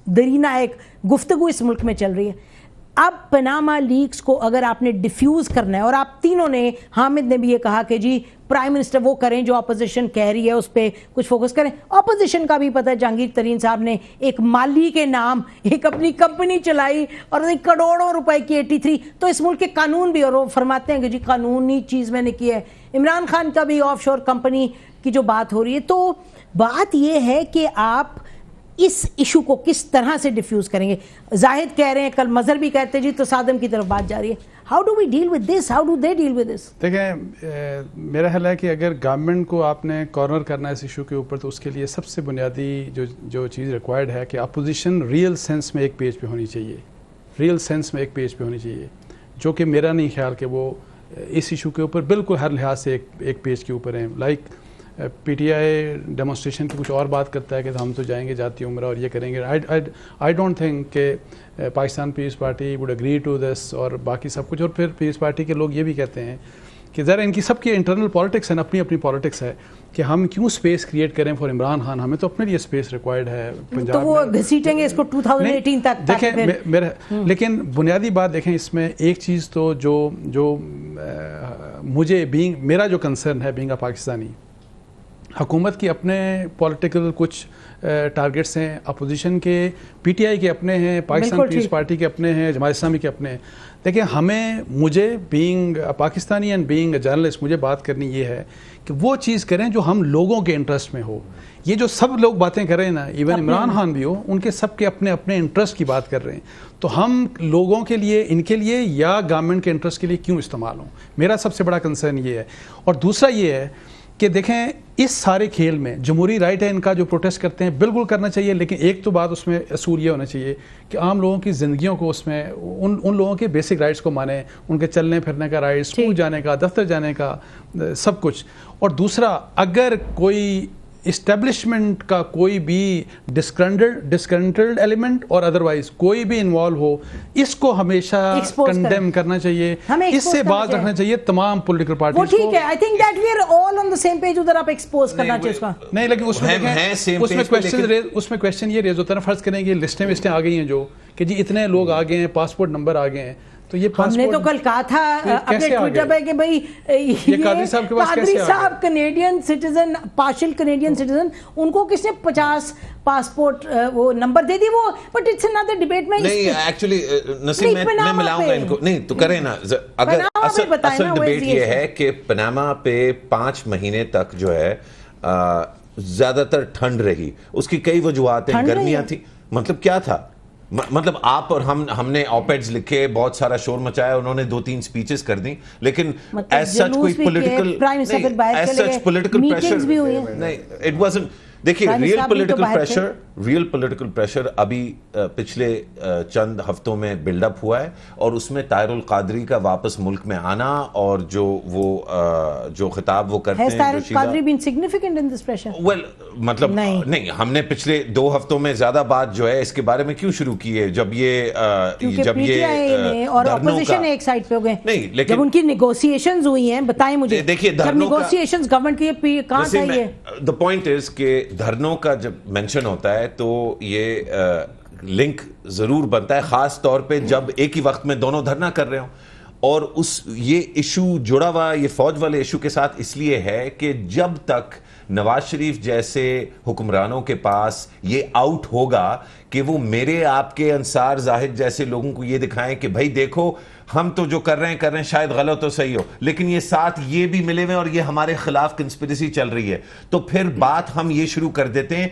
Speaker 4: درینہ ایک گفتگو اس ملک میں چل رہی ہے. اب پاناما لیکس کو اگر آپ نے ڈیفیوز کرنا ہے، اور آپ تینوں نے، حامد نے بھی یہ کہا کہ جی پرائم منسٹر وہ کریں جو اپوزیشن کہہ رہی ہے اس پہ کچھ فوکس کریں. اپوزیشن کا بھی پتہ ہے جہانگیر ترین صاحب نے ایک مالی کے نام ایک اپنی کمپنی چلائی اور کروڑوں روپے کی 83، تو اس ملک کے قانون بھی، اور وہ فرماتے ہیں کہ جی قانونی چیز میں نے کی ہے. عمران خان کا بھی آف شور کمپنی کی جو بات ہو رہی ہے، تو بات یہ ہے کہ آپ اس ایشو کو کس طرح سے ڈیفیوز کریں گے. زاہد کہہ رہے ہیں، کل مظہر بھی کہتے ہیں جی تصادم کی طرف بات جا رہی ہے. How do we deal with this, how do they deal with this?
Speaker 7: دیکھیں میرا خیال ہے کہ اگر گورنمنٹ کو آپ نے کارنر کرنا ہے اس ایشو کے اوپر، تو اس کے لیے سب سے بنیادی جو چیز ریکوائرڈ ہے کہ اپوزیشن ریئل سینس میں ایک پیج پہ ہونی چاہیے، ریئل سینس میں ایک پیج پہ ہونی چاہیے، جو کہ میرا نہیں خیال کہ وہ اس ایشو کے اوپر بالکل ہر لحاظ سے ایک پیج کے اوپر ہیں. Like P T I demonstration کی کچھ اور بات کرتا ہے کہ ہم تو جائیں گے جاتی عمرہ اور یہ کریں گے. آئی ڈونٹ تھنک کہ Pakistan Peoples Party would agree to this اور باقی سب کچھ. اور پھر پیپلز پارٹی کے لوگ یہ بھی کہتے ہیں کہ ذرا ان کی سب کی انٹرنل پالیٹکس ہے، اپنی پالیٹکس ہے کہ ہم کیوں سپیس کریٹ کریں فار عمران خان، ہمیں تو اپنے لیے سپیس ریکوائرڈ ہے پنجاب
Speaker 4: تو وہ گھسیٹیں گے اس کو 2018 تک.
Speaker 7: دیکھیں لیکن بنیادی بات دیکھیں اس میں ایک چیز تو جو مجھے میرا جو کنسرن ہے بینگ اے پاکستانی، حکومت کی اپنے پولیٹیکل کچھ ٹارگٹس ہیں، اپوزیشن کے پی ٹی آئی کے اپنے ہیں، پاکستان پیپلز پارٹی کے اپنے ہیں، جماعت اسلامی کے اپنے ہیں. دیکھیں مجھے being Pakistani and being a journalist مجھے بات کرنی یہ ہے کہ وہ چیز کریں جو ہم لوگوں کے انٹرسٹ میں ہو. یہ جو سب لوگ باتیں کر رہے ہیں نا، ایون عمران خان بھی ہو، ان کے سب کے اپنے انٹرسٹ کی بات کر رہے ہیں. تو ہم لوگوں کے لیے، ان کے لیے یا گورنمنٹ کے انٹرسٹ کے لیے کیوں استعمال ہوں؟ میرا سب سے بڑا کنسرن یہ ہے. اور دوسرا یہ ہے کہ دیکھیں اس سارے کھیل میں جمہوری رائٹ ہے ان کا، جو پروٹیسٹ کرتے ہیں بالکل کرنا چاہیے، لیکن ایک تو بات اس میں اصول یہ ہونا چاہیے کہ عام لوگوں کی زندگیوں کو اس میں ان لوگوں کے بیسک رائٹس کو مانیں، ان کے چلنے پھرنے کا رائٹ، اسکول جانے کا، دفتر جانے کا، سب کچھ. اور دوسرا، اگر کوئی اسٹیبلشمنٹ کا کوئی بھی ڈسکنٹلڈ ایلیمنٹ اور ادروائز کوئی بھی انوالو ہو، اس کو ہمیشہ کنڈیم کرنا چاہیے، اس سے بات رکھنا چاہیے تمام پولیٹیکل پارٹیز کو.
Speaker 4: ٹھیک ہے، I think that we are all on the same page. ادھر آپ ایکسپوز کرنا چاہیے اس کا
Speaker 7: نہیں، لیکن اس میں کویسچن یہ ریز ہوتا ہے نا، فرض کریں کہ لسٹیں وسٹیں آ گئی ہیں جو کہ جی اتنے لوگ آ گئے ہیں، پاسپورٹ نمبر آ گئے ہیں، تو یہ
Speaker 4: ہم نے تو کل کہا تھا اپنے ٹویٹر پہ کہ بھائی یہ Qadri Sahab Canadian citizen, partial Canadian citizen, ان کو کس نے 50 پاسپورٹ وہ نمبر دے دی وہ. بٹ اٹس another ڈیبیٹ میں
Speaker 8: نہیں ایکچولی نسیم میں ملاؤں گا ان کو. نہیں تو کریں نا. اگر اصل ڈیبیٹ یہ ہے کہ پاناما پہ 5 مہینے تک جو ہے زیادہ تر ٹھنڈ رہی، اس کی کئی وجوہات ہیں. گرمیاں تھی، مطلب کیا تھا، مطلب آپ اور ہم نے آپیڈز لکھے، بہت سارا شور مچایا، انہوں نے 2-3 سپیچز کر دیں، لیکن ایز سچ کوئی پولیٹیکل پریشر نہیں. It wasn't. دیکھیے ریئل پولیٹیکل پریشر ابھی پچھلے چند ہفتوں میں بلڈ اپ ہوا ہے، اور اس میں طاہر القادری کا واپس ملک میں آنا اور جو خطاب وہ کرتے ہیں، ویل مطلب نہیں، ہم نے پچھلے 2 ہفتوں میں زیادہ بات جو ہے اس کے بارے میں کیوں شروع کی ہے، جب یہ
Speaker 4: اور اپوزیشن ایک سائڈ پہ ہو گئے. نہیں لیکن جب ان کی نیگوسیشنز ہوئی ہیں، بتائیں مجھے، دیکھیے نیگوسیشنز گورنمنٹ کی کہاں تھا یہ.
Speaker 8: دا پوائنٹ از کہ دھرنوں کا جب مینشن ہوتا ہے تو یہ لنک ضرور بنتا ہے، خاص طور پہ جب ایک ہی وقت میں دونوں دھرنا کر رہے ہوں. اور یہ ایشو جڑا ہوا یہ فوج والے ایشو کے ساتھ اس لیے ہے کہ جب تک نواز شریف جیسے حکمرانوں کے پاس یہ آؤٹ ہوگا کہ وہ میرے آپ کے انصار زاہد جیسے لوگوں کو یہ دکھائیں کہ بھائی دیکھو ہم تو جو کر رہے ہیں شاید غلط ہو صحیح ہو، لیکن یہ ساتھ یہ بھی ملے ہوئے اور یہ ہمارے خلاف کنسپریسی چل رہی ہے، تو پھر بات ہم یہ شروع کر دیتے ہیں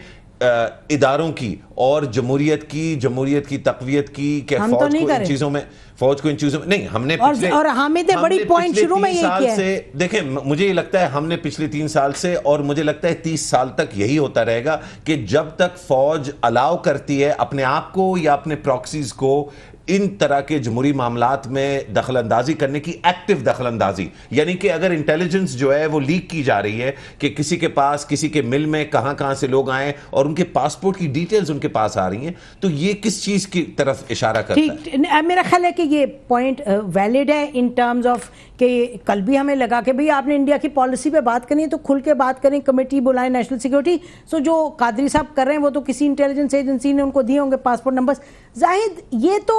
Speaker 8: اداروں کی اور جمہوریت کی تقویت کی کہ فوج کو ان چیزوں میں نہیں. ہم نے
Speaker 4: اور حامد بڑی پوائنٹ شروع میں یہ کیا ہے.
Speaker 8: دیکھیں مجھے یہ لگتا ہے ہم نے پچھلے 3 سال سے اور مجھے لگتا ہے 30 سال تک یہی ہوتا رہے گا کہ جب تک فوج الاؤ کرتی ہے اپنے آپ کو یا اپنے پراکسیز کو ان طرح کے جمہوری معاملات میں دخل اندازی کرنے کی ایکٹیو دخل اندازی، یعنی کہ اگر انٹیلیجنس جو ہے وہ لیک کی جا رہی ہے کہ کسی کے پاس کسی کے مل میں کہاں سے لوگ آئیں اور ان کے پاسپورٹ کی ڈیٹیلز ان کے پاس آ رہی ہیں، تو یہ کس چیز کی طرف اشارہ کرتا ہے؟
Speaker 4: میرا خیال ہے کہ یہ پوائنٹ ویلڈ ہے ان ٹرمز آف کہ کل بھی ہمیں لگا کہ بھئی آپ نے انڈیا کی پالیسی پہ بات کرنی ہے تو کھل کے بات کریں، کمیٹی بلائیں نیشنل سیکیورٹی. سو جو قادری صاحب کر رہے ہیں وہ تو کسی انٹیلیجنس ایجنسی نے ان کو دیے ہوں گے پاسپورٹ نمبرز. زاہد، یہ تو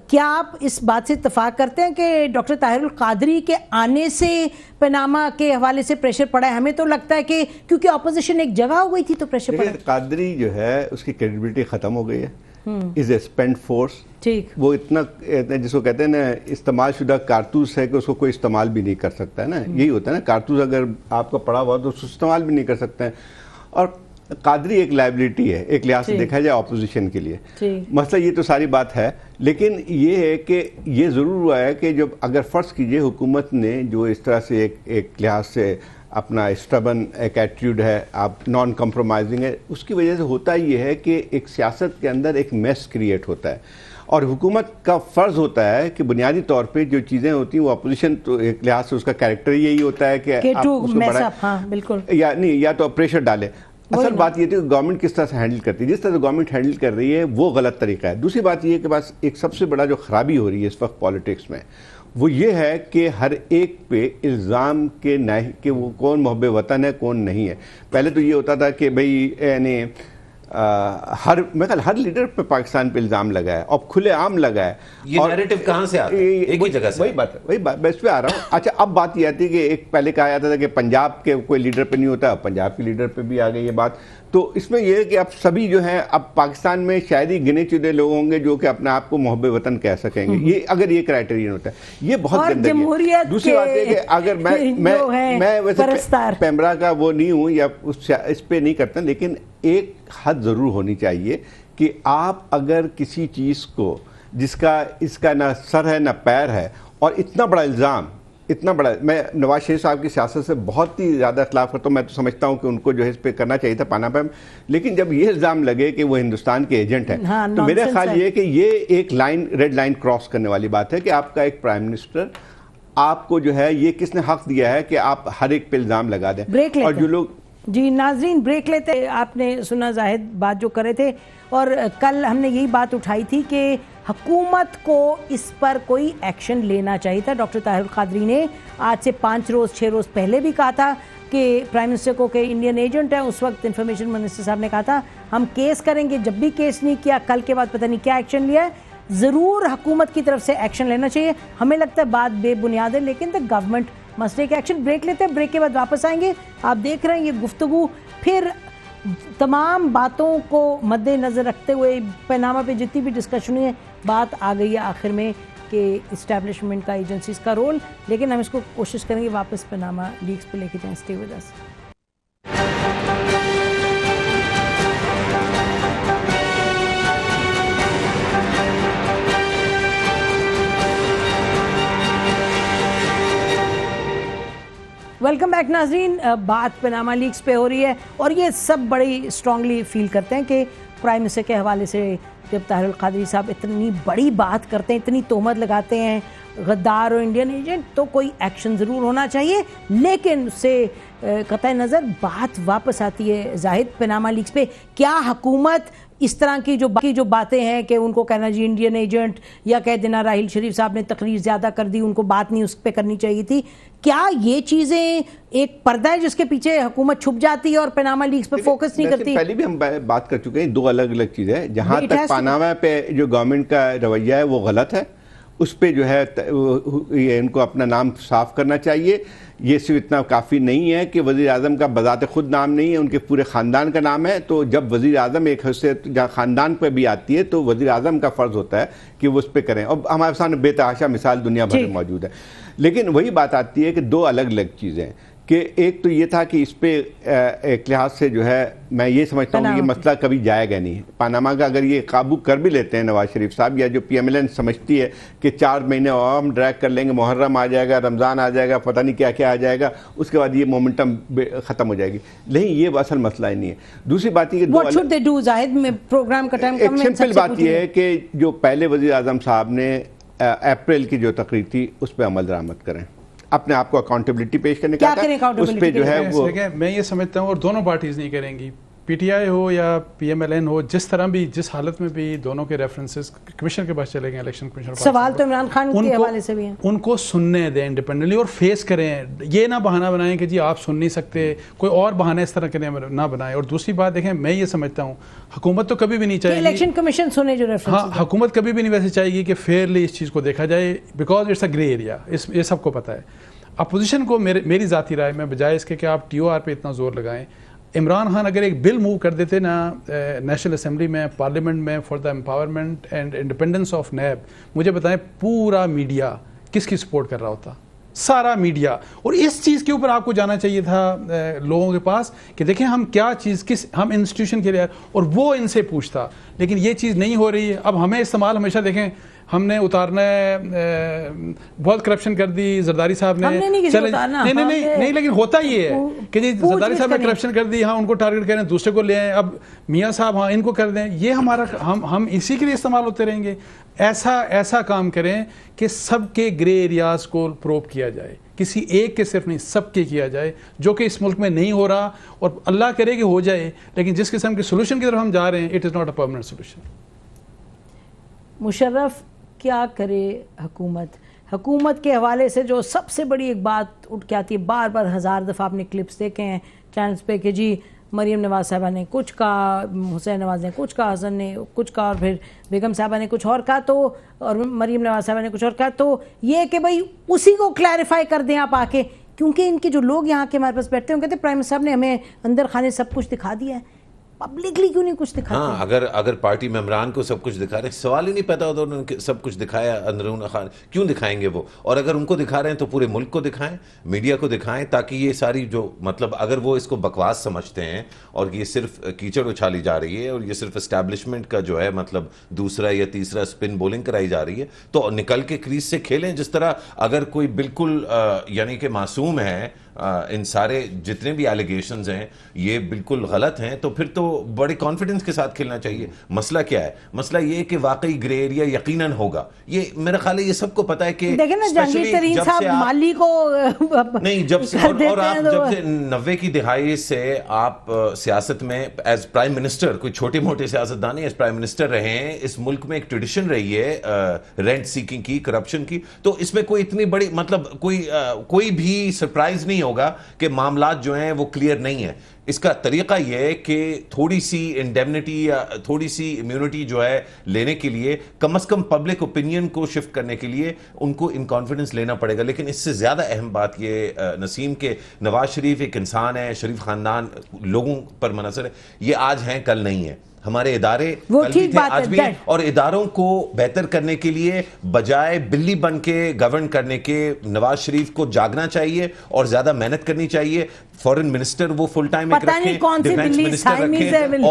Speaker 4: کیا آپ اس بات سے اتفاق کرتے ہیں کہ ڈاکٹر طاہر القادری کے آنے سے پاناما کے حوالے سے پریشر پڑا ہے؟ ہمیں تو لگتا ہے کہ کیونکہ اپوزیشن ایک جگہ ہو گئی تھی تو پریشر پڑا.
Speaker 6: قادری جو ہے اس کی کریڈیبلٹی ختم ہو گئی ہے. از اے اسپینڈ فورس.
Speaker 4: ٹھیک،
Speaker 6: وہ اتنا جس کو کہتے ہیں نا استعمال شدہ کارتوس ہے کہ اس کو کوئی استعمال بھی نہیں کر سکتا ہے نا. یہی ہوتا ہے نا، کارتوس اگر آپ کا پڑا ہوا تو اس کو استعمال بھی نہیں کر سکتے ہیں. اور قادری ایک لائبلٹی ہے ایک لحاظ سے دیکھا جائے اپوزیشن کے لیے. مسئلہ یہ تو ساری بات ہے، لیکن یہ ہے کہ یہ ضرور ہوا ہے کہ جب اگر فرض کیجئے حکومت نے جو اس طرح سے ایک لحاظ سے اپنا اسٹبن ایک ایٹیٹیوڈ ہے، آپ نان کمپرومائزنگ ہے، اس کی وجہ سے ہوتا یہ ہے کہ ایک سیاست کے اندر ایک میس کریٹ ہوتا ہے. اور حکومت کا فرض ہوتا ہے کہ بنیادی طور پہ جو چیزیں ہوتی ہیں وہ اپوزیشن تو ایک لحاظ سے اس کا کیریکٹر یہی ہوتا ہے کہ آپ اس کو بڑھائیں یا تو پریشر ڈالے. اصل بات یہ تھی کہ گورنمنٹ کس طرح سے ہینڈل کرتی ہے. جس طرح سے گورنمنٹ ہینڈل کر رہی ہے وہ غلط طریقہ ہے. دوسری بات یہ ہے کہ بس ایک سب سے بڑا جو خرابی ہو رہی ہے اس وقت پالیٹکس میں وہ یہ ہے کہ ہر ایک پہ الزام کے نہیں کہ وہ کون محب وطن ہے کون نہیں ہے. پہلے تو یہ ہوتا تھا کہ بھئی یعنی ہر لیڈر پہ پاکستان پہ الزام لگا ہے اور کھلے عام لگا ہے.
Speaker 8: یہ نیریٹو کہاں سے آتا ہے؟ ایک ہی جگہ سے.
Speaker 6: وہی بات میں اس پہ آ رہا ہوں. اچھا اب بات یہ آتی ہے کہ ایک پہلے کہا جاتا تھا کہ پنجاب کے کوئی لیڈر پہ نہیں ہوتا، پنجاب کے لیڈر پہ بھی آ گئی یہ بات. تو اس میں یہ ہے کہ اب سبھی جو ہیں اب پاکستان میں شاید ہی گنے چنے لوگ ہوں گے جو کہ اپنے آپ کو محب وطن کہہ سکیں گے. یہ اگر یہ کرائٹیرین ہوتا ہے یہ بہت گندگی ہے. دوسری بات ہے کہ اگر میں ویسے پیمرا کا وہ نہیں ہوں یا اس پہ نہیں کرتا، لیکن ایک حد ضرور ہونی چاہیے کہ آپ اگر کسی چیز کو جس کا اس کا نہ سر ہے نہ پیر ہے اور اتنا بڑا الزام اتنا بڑا، میں نواز شریف صاحب کی سیاست سے بہت ہی زیادہ اختلاف کرتا ہوں. میں تو سمجھتا ہوں کہ ان کو جو ہے اس پہ کرنا چاہیے تھا پاناما پہ، لیکن جب یہ الزام لگے کہ وہ ہندوستان کے ایجنٹ ہیں تو میرے خیال یہ کہ یہ ایک ریڈ لائن کراس کرنے والی بات ہے کہ آپ کا ایک پرائم منسٹر آپ کو جو ہے یہ کس نے حق دیا ہے کہ آپ ہر ایک پہ الزام لگا دیں. اور جو لوگ
Speaker 4: جی ناظرین بریک لیتے. آپ نے سنا زاہد بات جو کرے تھے، اور کل ہم نے یہی بات اٹھائی تھی کہ حکومت کو اس پر کوئی ایکشن لینا چاہیے تھا. ڈاکٹر طاہر القادری نے آج سے 6 روز پہلے بھی کہا تھا کہ پرائم منسٹر کو کہ انڈین ایجنٹ ہے. اس وقت انفارمیشن منسٹر صاحب نے کہا تھا ہم کیس کریں گے. جب بھی کیس نہیں کیا، کل کے بعد پتہ نہیں کیا ایکشن لیا ہے. ضرور حکومت کی طرف سے ایکشن لینا چاہیے. ہمیں لگتا ہے بات بے بنیاد ہے، لیکن دا گورنمنٹ مسئلے کے ایکشن. بریک لیتے ہیں، بریک کے بعد واپس آئیں گے. آپ دیکھ رہے ہیں یہ گفتگو پھر تمام باتوں کو مد نظر رکھتے ہوئے پاناما پہ جتنی بھی ڈسکشن ہوئی ہے، بات آ گئی ہے آخر میں کہ اسٹیبلشمنٹ کا ایجنسیز کا رول. لیکن ہم اس کو کوشش کریں گے واپس پاناما لیکس پہ لے کے جائیں. Stay with us. Welcome back ناظرین. بات پاناما لیکس پہ ہو رہی ہے اور یہ سب بڑی اسٹرانگلی فیل کرتے ہیں کہ پرائم منسٹر کے حوالے سے جب طاہر القادری صاحب اتنی بڑی بات کرتے ہیں، اتنی تہمت لگاتے ہیں غدار اور انڈین ایجنٹ، تو کوئی ایکشن ضرور ہونا چاہیے. لیکن اس سے قطع نظر بات واپس آتی ہے زاہد پاناما لیکس پہ. کیا حکومت اس طرح کی جو باتیں ہیں کہ ان کو کہنا جی انڈین ایجنٹ، یا کہہ دینا راہیل شریف صاحب نے تقریر زیادہ کر دی، ان کو بات نہیں اس پہ کرنی چاہیے تھی، کیا یہ چیزیں ایک پردہ ہے جس کے پیچھے حکومت چھپ جاتی ہے اور پاناما لیکس پہ فوکس نہیں کرتی؟
Speaker 6: پہلے بھی ہم بات کر چکے ہیں، دو الگ الگ چیزیں ہیں. جہاں تک پاناما پہ جو گورنمنٹ کا رویہ ہے وہ غلط ہے، اس پہ جو ہے ان کو اپنا نام صاف کرنا چاہیے. یہ صرف اتنا کافی نہیں ہے کہ وزیر اعظم کا بذات خود نام نہیں ہے، ان کے پورے خاندان کا نام ہے. تو جب وزیر اعظم ایک حیثیت جہاں خاندان پہ بھی آتی ہے تو وزیر اعظم کا فرض ہوتا ہے کہ وہ اس پہ کریں. اور ہمارے سامنے بے تحاشا مثال دنیا بھر میں موجود ہے. لیکن وہی بات آتی ہے کہ دو الگ الگ چیزیں ہیں کہ ایک تو یہ تھا کہ اس پہ ایک لحاظ سے جو ہے میں یہ سمجھتا ہوں کہ یہ مسئلہ کبھی جائے گا نہیں. پاناما کا اگر یہ قابو کر بھی لیتے ہیں نواز شریف صاحب, یا جو پی ایم ایل این سمجھتی ہے کہ 4 مہینے اور ہم ڈریگ کر لیں گے, محرم آ جائے گا, رمضان آ جائے گا, پتہ نہیں کیا کیا آ جائے گا, اس کے بعد یہ مومنٹم ختم ہو جائے گی. نہیں, یہ اصل مسئلہ ہی نہیں ہے. دوسری بات یہ
Speaker 4: What should they do, زاہد, میں پروگرام کا ٹائم کم ہے.
Speaker 6: ایک سمپل بات یہ ہے کہ جو پہلے وزیر اعظم صاحب نے اپریل کی جو تقریر تھی اس پہ عمل درآمد کریں, اپنے آپ کو اکاؤنٹیبلٹی پیش کرنے کا اس پہ جو ہے وہ
Speaker 7: میں یہ سمجھتا ہوں, اور دونوں پارٹیز نہیں کریں گی, پی ٹی آئی ہو یا پی ایم ایل این ہو, جس طرح بھی جس حالت میں بھی دونوں کے ریفرنسز کمیشن کے پاس چلے گئے, الیکشن کمیشن.
Speaker 4: سوال تو عمران خان کے حوالے سے بھی ہیں,
Speaker 7: ان کو سننے دیں انڈیپینڈنٹلی اور فیس کریں. یہ نہ بہانہ بنائیں کہ جی آپ سن نہیں سکتے, کوئی اور بہانہ اس طرح کے نہ بنائیں. اور دوسری بات دیکھیں, میں یہ سمجھتا ہوں حکومت تو کبھی بھی نہیں چاہے گی,
Speaker 4: الیکشن کمیشن سنے جو ریفرنس,
Speaker 7: ہاں حکومت کبھی بھی نہیں ویسے چاہے گی کہ فیئرلی اس چیز کو دیکھا جائے, because it's a grey area, یہ سب کو پتہ ہے. اپوزیشن کو میری ذاتی رائے میں, بجائے اس کے کہ آپ ٹی او آر پہ اتنا زور لگائیں, عمران خان اگر ایک بل موو کر دیتے نا نیشنل اسمبلی میں, پارلیمنٹ میں, for the empowerment and independence of NAB, مجھے بتائیں پورا میڈیا کس کی سپورٹ کر رہا ہوتا, سارا میڈیا. اور اس چیز کے اوپر آپ کو جانا چاہیے تھا لوگوں کے پاس کہ دیکھیں ہم کیا چیز ہم انسٹیٹیوشن کے لیے, اور وہ ان سے پوچھتا. لیکن یہ چیز نہیں ہو رہی ہے. اب ہمیں استعمال ہمیشہ دیکھیں ہم نے اتارنا ہے, بہت کرپشن کر دی زرداری صاحب نے, نہیں لیکن ہوتا یہ ہے کہ جی زرداری صاحب نے کرپشن کر دی, ہاں ان کو ٹارگٹ کریں, دوسرے کو لے آئیں, اب میاں صاحب ہاں ان کو کر دیں. یہ ہمارا ہم اسی کے لیے استعمال ہوتے رہیں گے. ایسا کام کریں کہ سب کے گرے ایریاز کو پروب کیا جائے, کسی ایک کے صرف نہیں, سب کے کیا جائے, جو کہ اس ملک میں نہیں ہو رہا, اور اللہ کرے کہ ہو جائے. لیکن جس قسم کے سولوشن کی طرف ہم جا رہے ہیں, it is not a permanent solution.
Speaker 4: Musharraf کیا کرے حکومت کے حوالے سے جو سب سے بڑی ایک بات اٹھ کے آتی ہے, بار بار 1000 دفعہ آپ نے کلپس دیکھے ہیں چینلز پہ کہ جی مریم نواز صاحبہ نے کچھ کہا, حسین نواز نے کچھ کہا, حسن نے کچھ کہا, اور پھر بیگم صاحبہ نے کچھ اور کہا, تو اور مریم نواز صاحبہ نے کچھ اور کہا. تو یہ کہ بھائی اسی کو کلیریفائی کر دیں آپ آ کے, کیونکہ ان کے جو لوگ یہاں کے ہمارے پاس بیٹھتے ہیں, وہ کہتے ہیں پرائم منسٹر صاحب نے ہمیں اندر خانے سب کچھ دکھا دیا ہے, پبلکلی کیوں نہیں کچھ دکھاتے؟
Speaker 8: ہاں, اگر پارٹی ممبران کو سب کچھ دکھا رہے ہیں, سوال ہی نہیں پیدا ہوتا انہوں نے سب کچھ دکھایا اندرون خان, کیوں دکھائیں گے وہ؟ اور اگر ان کو دکھا رہے ہیں تو پورے ملک کو دکھائیں, میڈیا کو دکھائیں, تاکہ یہ ساری جو مطلب اگر وہ اس کو بکواس سمجھتے ہیں اور یہ صرف کیچڑ اچھالی جا رہی ہے اور یہ صرف اسٹیبلشمنٹ کا جو ہے مطلب دوسرا یا تیسرا اسپن بولنگ کرائی جا رہی ہے, تو نکل کے کریز سے کھیلیں. جس طرح اگر کوئی بالکل یعنی کہ معصوم ہے, ان سارے جتنے بھی ایلیگیشنز ہیں یہ بالکل غلط ہیں, تو پھر تو بڑے کانفیڈنس کے ساتھ کھیلنا چاہیے. مسئلہ کیا ہے؟ مسئلہ یہ ہے کہ واقعی گرے ایریا یقیناً ہوگا. یہ میرا خیال ہے یہ سب کو پتہ ہے کہ
Speaker 4: دیکھیں نا جہانگیر ترین صاحب مالی کو
Speaker 8: نہیں, جب سے اور آپ جب سے 90 کی دہائی سے آپ سیاست میں ایز پرائم منسٹر, کوئی چھوٹے موٹے سیاستدان نہیں, ایز پرائم منسٹر رہے ہیں. اس ملک میں ایک ٹریڈیشن رہی ہے رینٹ سیکنگ کی, کرپشن کی, تو اس میں کوئی اتنی بڑی مطلب کوئی بھی سرپرائز نہیں ہوگا کہ معاملات جو ہیں وہ کلیئر نہیں ہیں. اس کا طریقہ یہ ہے کہ تھوڑی سی انڈیمنٹی یا تھوڑی سی امیونٹی جو ہے لینے کے لیے, کم از کم پبلک اوپینین کو شفٹ کرنے کے لیے ان کو ان کانفیڈنس لینا پڑے گا. لیکن اس سے زیادہ اہم بات یہ نسیم کہ نواز شریف ایک انسان ہے, شریف خاندان لوگوں پر منحصر ہے, یہ آج ہیں کل نہیں ہے. ہمارے ادارے کل بھی تھے آج بھی ہیں, اور اداروں کو بہتر کرنے کے لیے بجائے بلی بن کے گورن کرنے کے نواز شریف کو جاگنا چاہیے اور زیادہ محنت کرنی چاہیے. فورن منسٹر وہ فل ٹائم ایک رکھیں, ڈیفنس منسٹر رکھیں,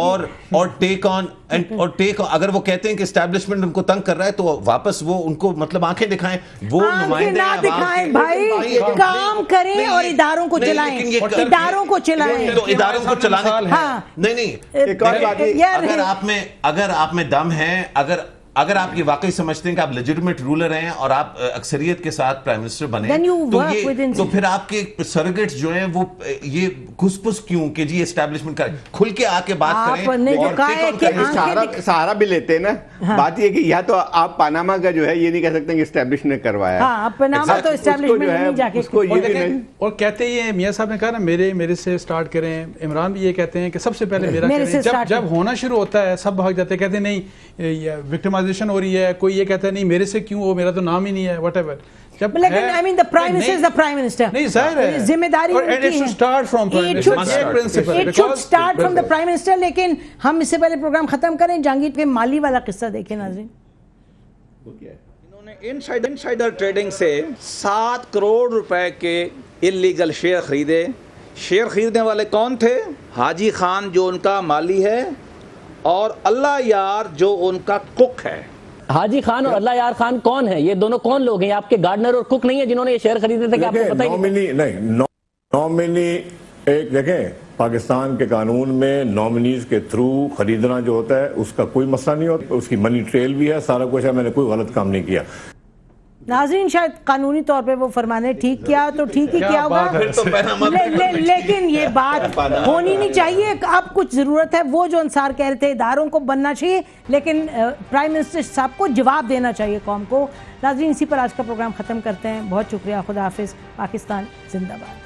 Speaker 8: اور ٹیک آن اگر وہ کہتے ہیں کہ اسٹیبلشمنٹ ان کو تنگ کر رہا ہے تو واپس وہ ان کو مطلب آنکھیں دکھائیں, وہ نمائندے
Speaker 4: دکھائیں بھائی, کام کریں اور اداروں کو چلائیں, اداروں کو چلائیں,
Speaker 8: تو اداروں کو چلانے نہیں, اگر آپ میں دم ہے, اگر آپ یہ واقعی سمجھتے ہیں کہ آپ لیجٹمیٹ رولر ہیں اور آپ اکثریت کے ساتھ پرائم منسٹر بنے, تو پھر آپ کے سرگیٹس جو ہیں وہ یہ گھس پس کیوں کہ جی اسٹیبلشمنٹ کریں, کھل کے آ کے بات کریں.
Speaker 6: سہارا بھی لیتے ہیں نا. بات یہ کہ یا تو آپ پاناما کا جو ہے یہ نہیں کہہ سکتے کہ اسٹیبلش نے کروایا,
Speaker 7: اور کہتے یہ میاں صاحب نے کہا نا میرے سے سٹارٹ کریں. عمران بھی یہ کہتے ہیں کہ سب سے پہلے میرا کریں. جب ہونا شروع ہوتا ہے سب بھاگ جاتے ہیں, کہتے ہیں نہیں وکٹمائزیشن ہو رہی ہے, کوئی یہ کہتا ہے نہیں میرے سے کیوں, وہ میرا تو نام ہی نہیں ہے, واٹ ایور.
Speaker 4: لیکن I mean the prime minister is the prime minister.
Speaker 7: نہیں ظاہر ہے
Speaker 4: ذمہ داری ان کی ہے.
Speaker 7: It should start from prime minister.
Speaker 4: It should start from the prime minister. لیکن ہم اس سے پہلے پروگرام ختم کریں, جہانگیر کے مالی والا قصہ دیکھیں ناظرین.
Speaker 10: انسائڈر ٹریڈنگ سے 7 کروڑ روپے کے اللیگل شیئر خریدے. شیئر خریدنے والے کون تھے؟ حاجی خان جو ان کا مالی ہے اور اللہ یار جو ان کا کک ہے.
Speaker 11: حاجی خان اور اللہ یار خان کون ہے؟ یہ دونوں کون لوگ ہیں؟ آپ کے گارڈنر اور کک نہیں ہے جنہوں نے یہ شیئر خریدے تھے کہ آپ کو پتہ ہی نہیں؟
Speaker 12: نومنی ایک دیکھیں پاکستان کے قانون میں نومنیز کے تھرو خریدنا جو ہوتا ہے اس کا کوئی مسئلہ نہیں ہوتا, اس کی منی ٹریل بھی ہے, سارا کچھ ہے, میں نے کوئی غلط کام نہیں کیا.
Speaker 4: ناظرین شاید قانونی طور پہ وہ فرمانے ٹھیک کیا تو ٹھیک ہی کیا ہوگا, لیکن یہ بات ہونی نہیں چاہیے. اب کچھ ضرورت ہے, وہ جو انصار کہہ رہے تھے اداروں کو بننا چاہیے لیکن پرائم منسٹر صاحب کو جواب دینا چاہیے قوم کو. ناظرین اسی پر آج کا پروگرام ختم کرتے ہیں. بہت شکریہ, خدا حافظ. پاکستان زندہ باد.